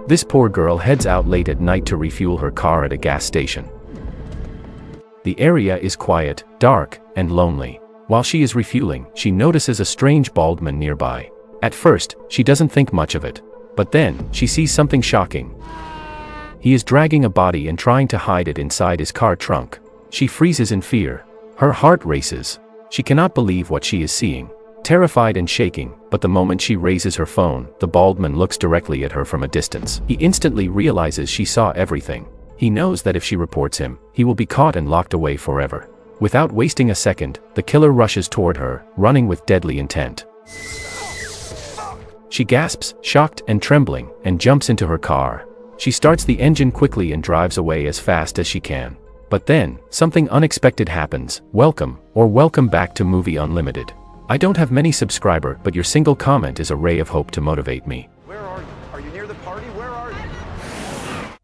This poor girl heads out late at night to refuel her car at a gas station. The area is quiet, dark, and lonely. While she is refueling, she notices a strange bald man nearby. At first, she doesn't think much of it. But then, she sees something shocking. He is dragging a body and trying to hide it inside his car trunk. She freezes in fear. Her heart races. She cannot believe what she is seeing. Terrified and shaking, but the moment she raises her phone, the bald man looks directly at her from a distance. He instantly realizes she saw everything. He knows that if she reports him, he will be caught and locked away forever. Without wasting a second, the killer rushes toward her, running with deadly intent. She gasps, shocked and trembling, and jumps into her car. She starts the engine quickly and drives away as fast as she can. But then, something unexpected happens. Welcome back to Movie Unlimited. I don't have many subscribers, but your single comment is a ray of hope to motivate me. Where are you? Are you near the party? Where are you?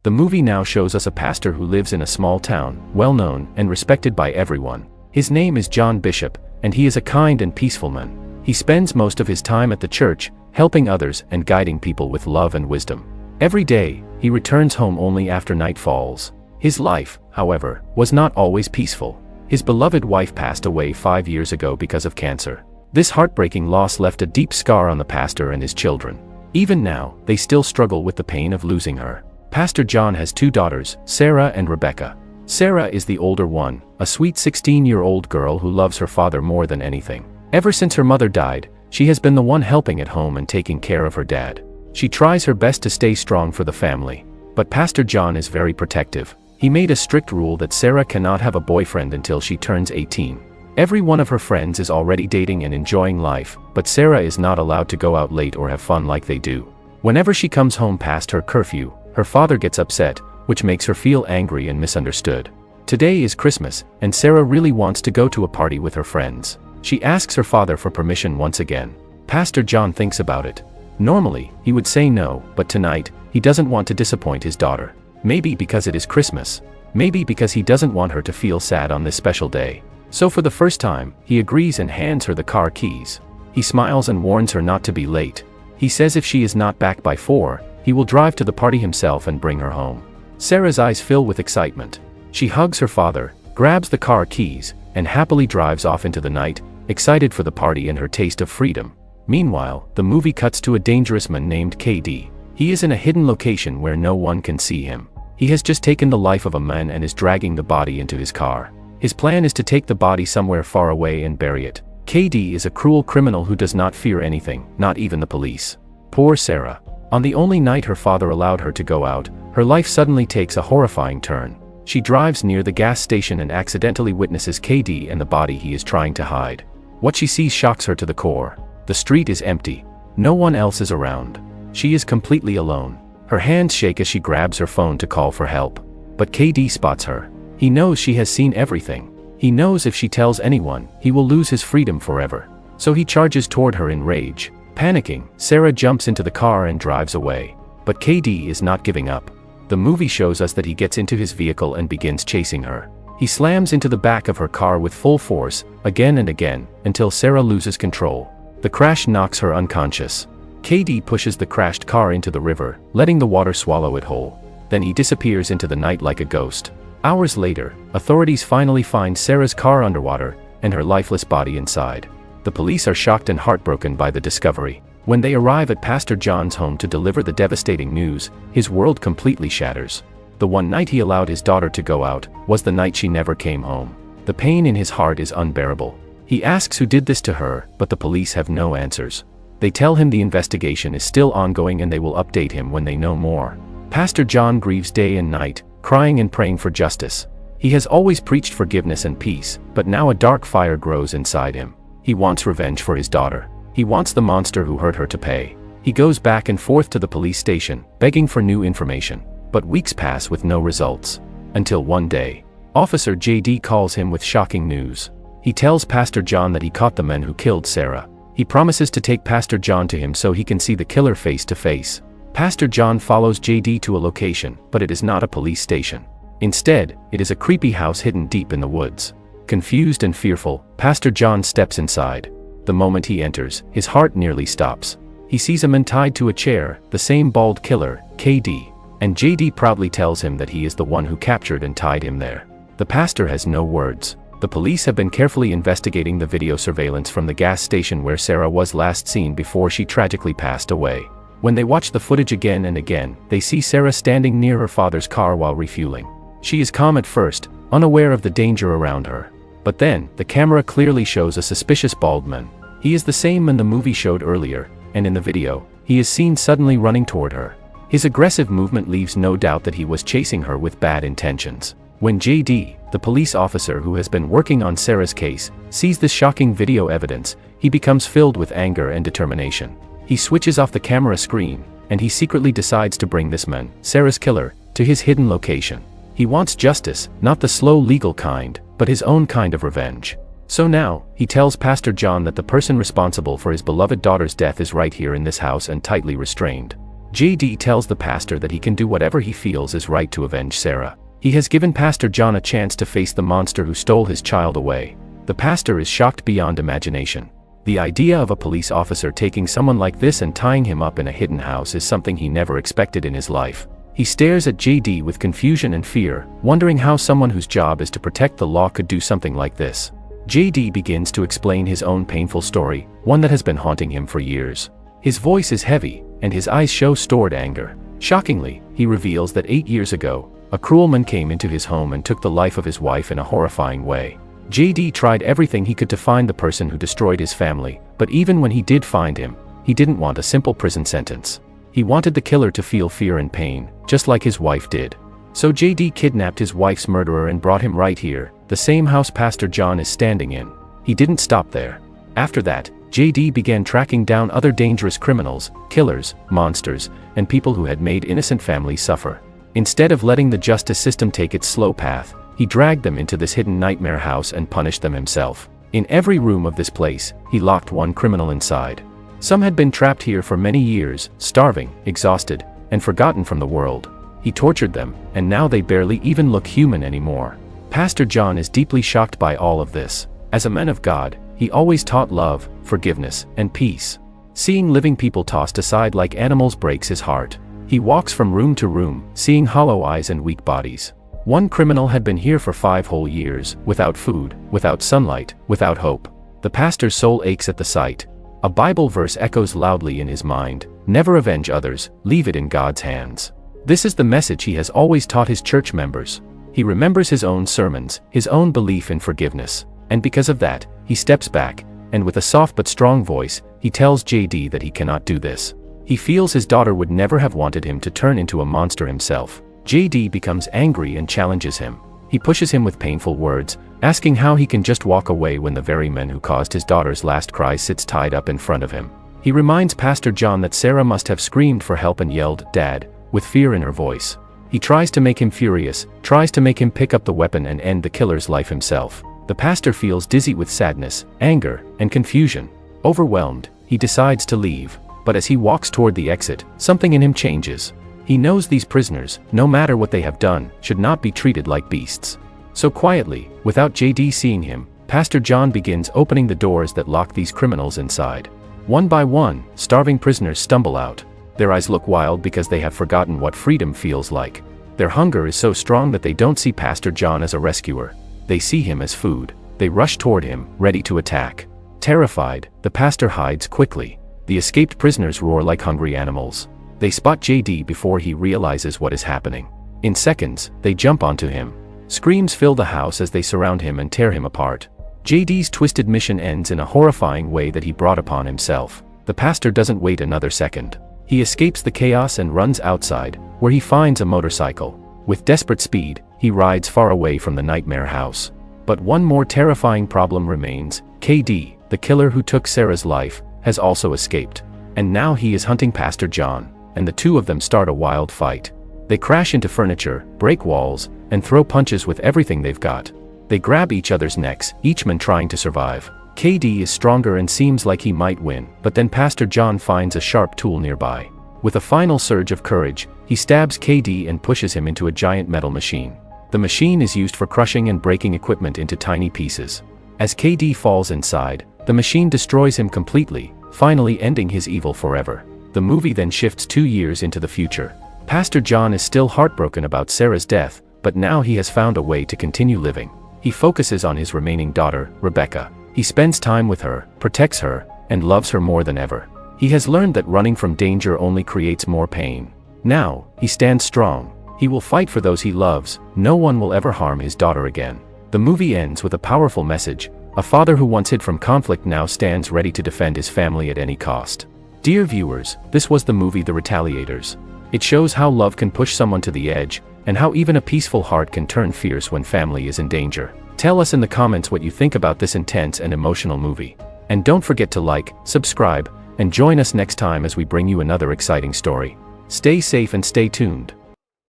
The movie now shows us a pastor who lives in a small town, well known and respected by everyone. His name is John Bishop, and he is a kind and peaceful man. He spends most of his time at the church, helping others and guiding people with love and wisdom. Every day, he returns home only after night falls. His life, however, was not always peaceful. His beloved wife passed away 5 years ago because of cancer. This heartbreaking loss left a deep scar on the pastor and his children. Even now, they still struggle with the pain of losing her. Pastor John has 2 daughters, Sarah and Rebecca. Sarah is the older one, a sweet 16-year-old girl who loves her father more than anything. Ever since her mother died, she has been the one helping at home and taking care of her dad. She tries her best to stay strong for the family. But Pastor John is very protective. He made a strict rule that Sarah cannot have a boyfriend until she turns 18. Every one of her friends is already dating and enjoying life, but Sarah is not allowed to go out late or have fun like they do. Whenever she comes home past her curfew, her father gets upset, which makes her feel angry and misunderstood. Today is Christmas, and Sarah really wants to go to a party with her friends. She asks her father for permission once again. Pastor John thinks about it. Normally, he would say no, but tonight, he doesn't want to disappoint his daughter. Maybe because it is Christmas. Maybe because he doesn't want her to feel sad on this special day. So for the first time, he agrees and hands her the car keys. He smiles and warns her not to be late. He says if she is not back by 4, he will drive to the party himself and bring her home. Sarah's eyes fill with excitement. She hugs her father, grabs the car keys, and happily drives off into the night, excited for the party and her taste of freedom. Meanwhile, the movie cuts to a dangerous man named KD. He is in a hidden location where no one can see him. He has just taken the life of a man and is dragging the body into his car. His plan is to take the body somewhere far away and bury it. KD is a cruel criminal who does not fear anything, not even the police. Poor Sarah. On the only night her father allowed her to go out, her life suddenly takes a horrifying turn. She drives near the gas station and accidentally witnesses KD and the body he is trying to hide. What she sees shocks her to the core. The street is empty. No one else is around. She is completely alone. Her hands shake as she grabs her phone to call for help. But KD spots her. He knows she has seen everything. He knows if she tells anyone, he will lose his freedom forever. So he charges toward her in rage. Panicking, Sarah jumps into the car and drives away. But KD is not giving up. The movie shows us that he gets into his vehicle and begins chasing her. He slams into the back of her car with full force, again and again, until Sarah loses control. The crash knocks her unconscious. KD pushes the crashed car into the river, letting the water swallow it whole. Then he disappears into the night like a ghost. Hours later, authorities finally find Sarah's car underwater, and her lifeless body inside. The police are shocked and heartbroken by the discovery. When they arrive at Pastor John's home to deliver the devastating news, his world completely shatters. The one night he allowed his daughter to go out, was the night she never came home. The pain in his heart is unbearable. He asks who did this to her, but the police have no answers. They tell him the investigation is still ongoing and they will update him when they know more. Pastor John grieves day and night, crying and praying for justice. He has always preached forgiveness and peace, but now a dark fire grows inside him. He wants revenge for his daughter. He wants the monster who hurt her to pay. He goes back and forth to the police station, begging for new information. But weeks pass with no results. Until one day, Officer JD calls him with shocking news. He tells Pastor John that he caught the men who killed Sarah. He promises to take Pastor John to him so he can see the killer face to face. Pastor John follows JD to a location, but it is not a police station. Instead, it is a creepy house hidden deep in the woods. Confused and fearful, Pastor John steps inside. The moment he enters, his heart nearly stops. He sees a man tied to a chair, the same bald killer, KD, and JD proudly tells him that he is the one who captured and tied him there. The pastor has no words. The police have been carefully investigating the video surveillance from the gas station where Sarah was last seen before she tragically passed away. When they watch the footage again and again, they see Sarah standing near her father's car while refueling. She is calm at first, unaware of the danger around her. But then, the camera clearly shows a suspicious bald man. He is the same man the movie showed earlier, and in the video, he is seen suddenly running toward her. His aggressive movement leaves no doubt that he was chasing her with bad intentions. When JD, the police officer who has been working on Sarah's case, sees this shocking video evidence, he becomes filled with anger and determination. He switches off the camera screen, and he secretly decides to bring this man, Sarah's killer, to his hidden location. He wants justice, not the slow legal kind, but his own kind of revenge. So now, he tells Pastor John that the person responsible for his beloved daughter's death is right here in this house and tightly restrained. JD tells the pastor that he can do whatever he feels is right to avenge Sarah. He has given Pastor John a chance to face the monster who stole his child away. The pastor is shocked beyond imagination. The idea of a police officer taking someone like this and tying him up in a hidden house is something he never expected in his life. He stares at JD with confusion and fear, wondering how someone whose job is to protect the law could do something like this. JD begins to explain his own painful story, one that has been haunting him for years. His voice is heavy, and his eyes show stored anger. Shockingly, he reveals that 8 years ago, a cruel man came into his home and took the life of his wife in a horrifying way. JD tried everything he could to find the person who destroyed his family, but even when he did find him, he didn't want a simple prison sentence. He wanted the killer to feel fear and pain, just like his wife did. So JD kidnapped his wife's murderer and brought him right here, the same house Pastor John is standing in. He didn't stop there. After that, JD began tracking down other dangerous criminals, killers, monsters, and people who had made innocent families suffer. Instead of letting the justice system take its slow path, he dragged them into this hidden nightmare house and punished them himself. In every room of this place, he locked one criminal inside. Some had been trapped here for many years, starving, exhausted, and forgotten from the world. He tortured them, and now they barely even look human anymore. Pastor John is deeply shocked by all of this. As a man of God, he always taught love, forgiveness, and peace. Seeing living people tossed aside like animals breaks his heart. He walks from room to room, seeing hollow eyes and weak bodies. One criminal had been here for 5 whole years, without food, without sunlight, without hope. The pastor's soul aches at the sight. A Bible verse echoes loudly in his mind: never avenge others, leave it in God's hands. This is the message he has always taught his church members. He remembers his own sermons, his own belief in forgiveness, and because of that, he steps back, and with a soft but strong voice, he tells JD that he cannot do this. He feels his daughter would never have wanted him to turn into a monster himself. JD becomes angry and challenges him. He pushes him with painful words, asking how he can just walk away when the very man who caused his daughter's last cry sits tied up in front of him. He reminds Pastor John that Sarah must have screamed for help and yelled, "Dad," with fear in her voice. He tries to make him furious, tries to make him pick up the weapon and end the killer's life himself. The pastor feels dizzy with sadness, anger, and confusion. Overwhelmed, he decides to leave. But as he walks toward the exit, something in him changes. He knows these prisoners, no matter what they have done, should not be treated like beasts. So quietly, without JD seeing him, Pastor John begins opening the doors that lock these criminals inside. One by one, starving prisoners stumble out. Their eyes look wild because they have forgotten what freedom feels like. Their hunger is so strong that they don't see Pastor John as a rescuer. They see him as food. They rush toward him, ready to attack. Terrified, the pastor hides quickly. The escaped prisoners roar like hungry animals. They spot JD before he realizes what is happening. In seconds, they jump onto him. Screams fill the house as they surround him and tear him apart. JD's twisted mission ends in a horrifying way that he brought upon himself. The pastor doesn't wait another second. He escapes the chaos and runs outside, where he finds a motorcycle. With desperate speed, he rides far away from the nightmare house. But one more terrifying problem remains. KD, the killer who took Sarah's life, has also escaped. And now he is hunting Pastor John, and the two of them start a wild fight. They crash into furniture, break walls, and throw punches with everything they've got. They grab each other's necks, each man trying to survive. KD is stronger and seems like he might win, but then Pastor John finds a sharp tool nearby. With a final surge of courage, he stabs KD and pushes him into a giant metal machine. The machine is used for crushing and breaking equipment into tiny pieces. As KD falls inside, the machine destroys him completely, finally ending his evil forever. The movie then shifts 2 years into the future. Pastor John is still heartbroken about Sarah's death, but now he has found a way to continue living. He focuses on his remaining daughter, Rebecca. He spends time with her, protects her, and loves her more than ever. He has learned that running from danger only creates more pain. Now, he stands strong. He will fight for those he loves. No one will ever harm his daughter again. The movie ends with a powerful message. A father who once hid from conflict now stands ready to defend his family at any cost. Dear viewers, this was the movie The Retaliators. It shows how love can push someone to the edge, and how even a peaceful heart can turn fierce when family is in danger. Tell us in the comments what you think about this intense and emotional movie. And don't forget to like, subscribe, and join us next time as we bring you another exciting story. Stay safe and stay tuned.